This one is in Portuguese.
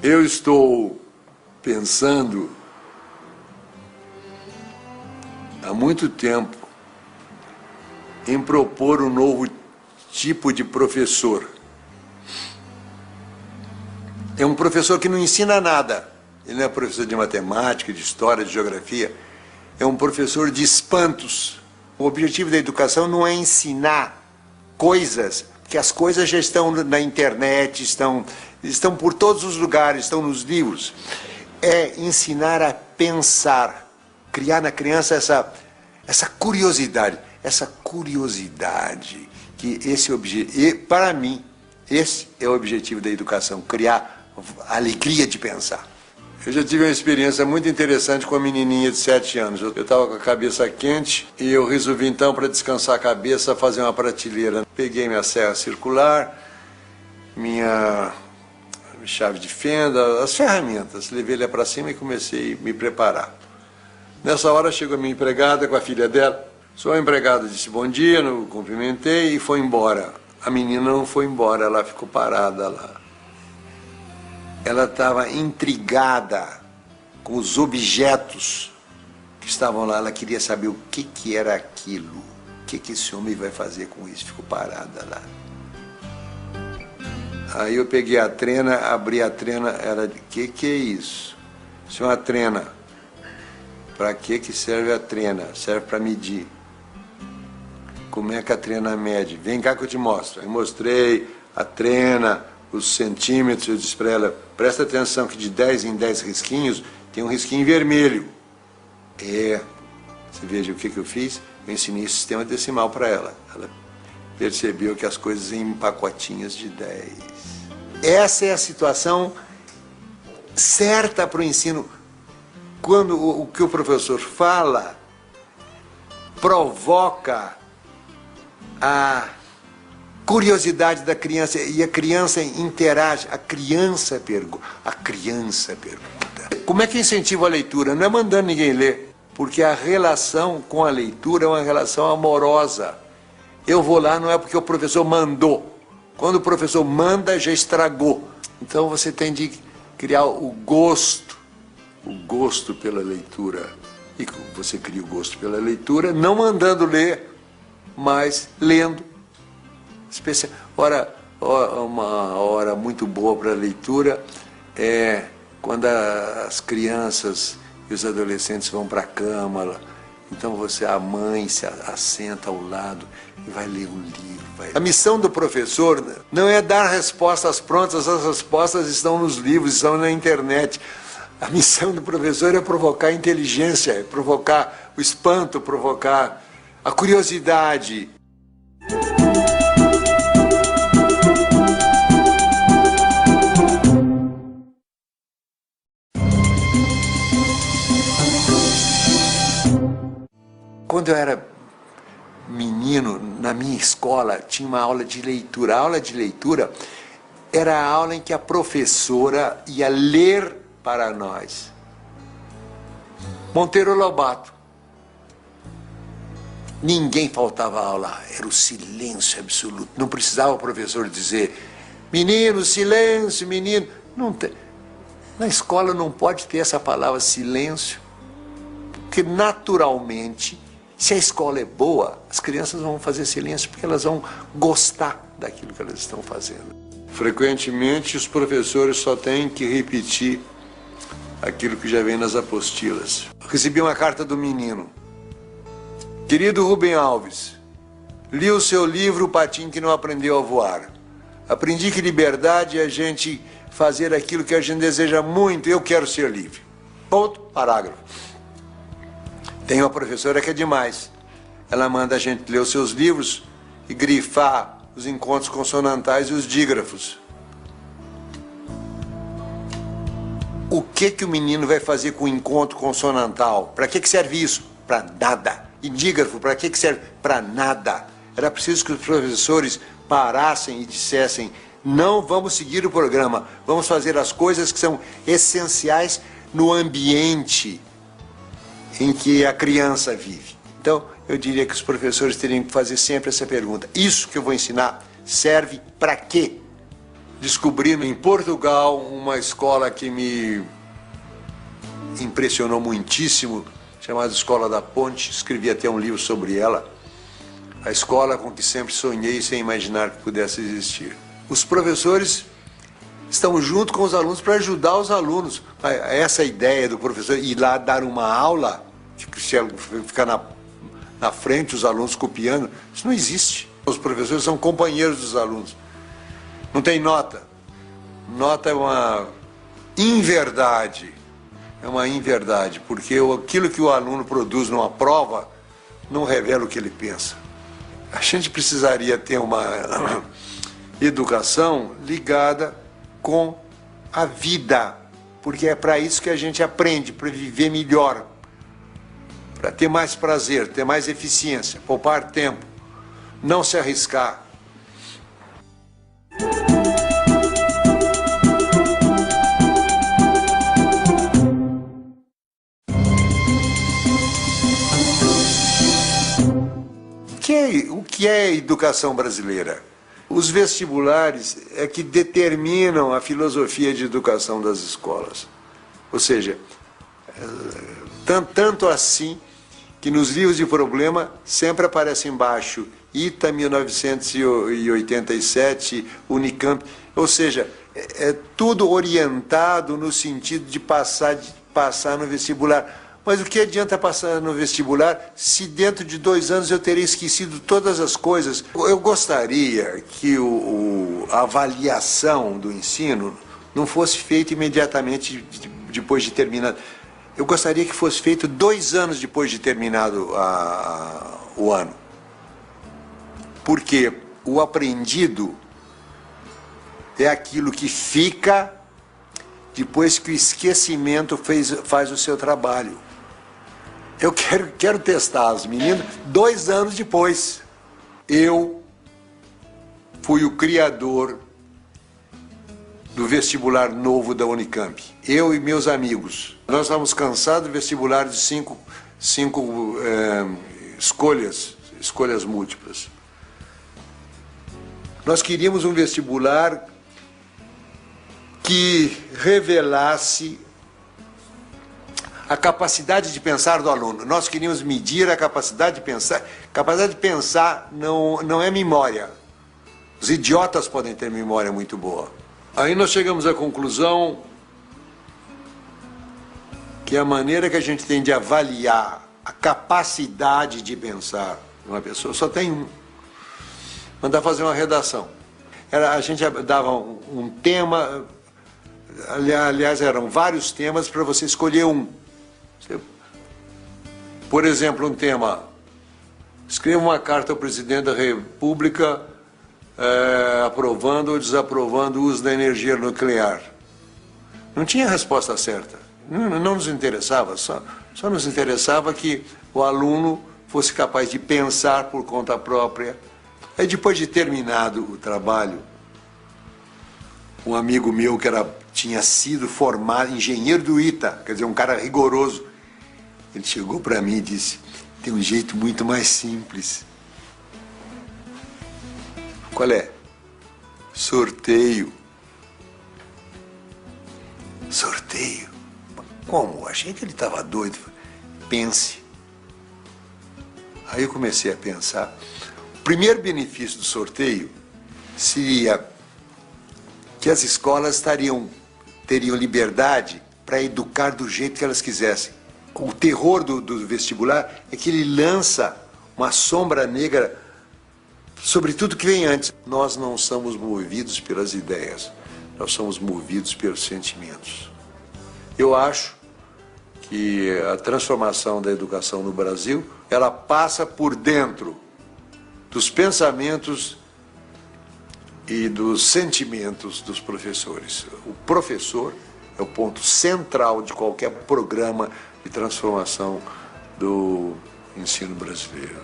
Eu estou pensando há muito tempo em propor um novo tipo de professor. É um professor que não ensina nada. Ele não é professor de matemática, de história, de geografia. É um professor de espantos. O objetivo da educação não é ensinar coisas, porque as coisas já estão na internet, estão por todos os lugares, estão nos livros. É ensinar a pensar, criar na criança essa curiosidade, que para mim, esse é o objetivo da educação, criar a alegria de pensar. Eu já tive uma experiência muito interessante com a menininha de 7 anos. Eu estava com a cabeça quente e eu resolvi então, para descansar a cabeça, fazer uma prateleira. Peguei minha serra circular, minha chave de fenda, as ferramentas. Levei ela para cima e comecei a me preparar. Nessa hora chegou a minha empregada com a filha dela. Sua empregada disse bom dia, eu cumprimentei e foi embora. A menina não foi embora, ela ficou parada lá. Ela estava intrigada com os objetos que estavam lá. Ela queria saber o que era aquilo. O que esse homem vai fazer com isso? Ficou parada lá. Aí eu peguei a trena, abri a trena. Ela disse, que é isso? Isso é uma trena. Para que serve a trena? Serve para medir. Como é que a trena mede? Vem cá que eu te mostro. Aí mostrei a trena, os centímetros. Eu disse para ela, presta atenção que de 10 em 10 risquinhos tem um risquinho vermelho. Você veja o que eu fiz? Eu ensinei sistema decimal para ela. Ela percebeu que as coisas em pacotinhos de 10. Essa é a situação certa para o ensino. Quando o que o professor fala provoca a curiosidade da criança e a criança interage, a criança pergunta. Como é que incentiva a leitura? Não é mandando ninguém ler, porque a relação com a leitura é uma relação amorosa. Eu vou lá não é porque o professor mandou. Quando o professor manda, já estragou. Então você tem de criar o gosto pela leitura. E você cria o gosto pela leitura, não mandando ler, mas lendo. Uma hora muito boa para a leitura é quando as crianças e os adolescentes vão para a cama. Então a mãe se assenta ao lado e vai ler um livro. A missão do professor não é dar respostas prontas, as respostas estão nos livros, estão na internet. A missão do professor é provocar a inteligência, é provocar o espanto, provocar a curiosidade. Quando eu era menino, na minha escola, tinha uma aula de leitura. A aula de leitura era a aula em que a professora ia ler para nós. Monteiro Lobato. Ninguém faltava aula, era o silêncio absoluto. Não precisava o professor dizer, menino, silêncio, menino. Não tem. Na escola não pode ter essa palavra silêncio, porque naturalmente, se a escola é boa, as crianças vão fazer silêncio porque elas vão gostar daquilo que elas estão fazendo. Frequentemente, os professores só têm que repetir aquilo que já vem nas apostilas. Recebi uma carta do menino. Querido Rubem Alves, li o seu livro O Patinho que Não Aprendeu a Voar. Aprendi que liberdade é a gente fazer aquilo que a gente deseja muito. Eu quero ser livre. Ponto, parágrafo. Tem uma professora que é demais. Ela manda a gente ler os seus livros e grifar os encontros consonantais e os dígrafos. O que o menino vai fazer com o encontro consonantal? Para que serve isso? Para nada. E dígrafo, para que serve? Para nada. Era preciso que os professores parassem e dissessem, não vamos seguir o programa, vamos fazer as coisas que são essenciais no ambiente em que a criança vive. Então, eu diria que os professores teriam que fazer sempre essa pergunta. Isso que eu vou ensinar serve para quê? descobri em Portugal uma escola que me impressionou muitíssimo, chamada Escola da Ponte. Escrevi até um livro sobre ela. A escola com que sempre sonhei sem imaginar que pudesse existir. Os professores estão junto com os alunos para ajudar os alunos. Essa ideia do professor ir lá dar uma aula, ficar na frente, os alunos copiando, isso não existe. Os professores são companheiros dos alunos. Não tem nota. Nota é uma inverdade. É uma inverdade, porque aquilo que o aluno produz numa prova não revela o que ele pensa. A gente precisaria ter uma educação ligada com a vida, porque é para isso que a gente aprende, para viver melhor, para ter mais prazer, ter mais eficiência, poupar tempo, não se arriscar. O que é a educação brasileira? Os vestibulares é que determinam a filosofia de educação das escolas. Ou seja, tanto assim que nos livros de problema sempre aparece embaixo ITA 1987, Unicamp. Ou seja, é tudo orientado no sentido de passar no vestibular. Mas o que adianta passar no vestibular se dentro de 2 anos eu terei esquecido todas as coisas? Eu gostaria que a avaliação do ensino não fosse feita imediatamente depois de terminado. Eu gostaria que fosse feito 2 anos depois de terminado o ano. Porque o aprendido é aquilo que fica depois que o esquecimento faz o seu trabalho. Eu quero testar as meninas 2 anos depois. Eu fui o criador do vestibular novo da Unicamp. Eu e meus amigos. Nós estávamos cansados do vestibular de cinco escolhas múltiplas. Nós queríamos um vestibular que revelasse a capacidade de pensar do aluno. Nós queríamos medir a capacidade de pensar. Capacidade de pensar não é memória. Os idiotas podem ter memória muito boa. Aí nós chegamos à conclusão que a maneira que a gente tem de avaliar a capacidade de pensar de uma pessoa só tem um. Mandar fazer uma redação. A gente dava um tema, aliás, eram vários temas para você escolher um. Por exemplo, um tema: escreva uma carta ao presidente da República aprovando ou desaprovando o uso da energia nuclear. Não tinha resposta certa. Não nos interessava, só nos interessava que o aluno fosse capaz de pensar por conta própria. Aí, depois de terminado o trabalho, um amigo meu que tinha sido formado engenheiro do ITA, quer dizer, um cara rigoroso, ele chegou para mim e disse: tem um jeito muito mais simples. Qual é? Sorteio. Sorteio? Como? Achei que ele estava doido. Pense. Aí eu comecei a pensar. O primeiro benefício do sorteio seria que as escolas teriam liberdade para educar do jeito que elas quisessem. O terror do vestibular é que ele lança uma sombra negra sobre tudo que vem antes. Nós não somos movidos pelas ideias, nós somos movidos pelos sentimentos. Eu acho que a transformação da educação no Brasil, ela passa por dentro dos pensamentos e dos sentimentos dos professores. O professor é o ponto central de qualquer programa de transformação do ensino brasileiro.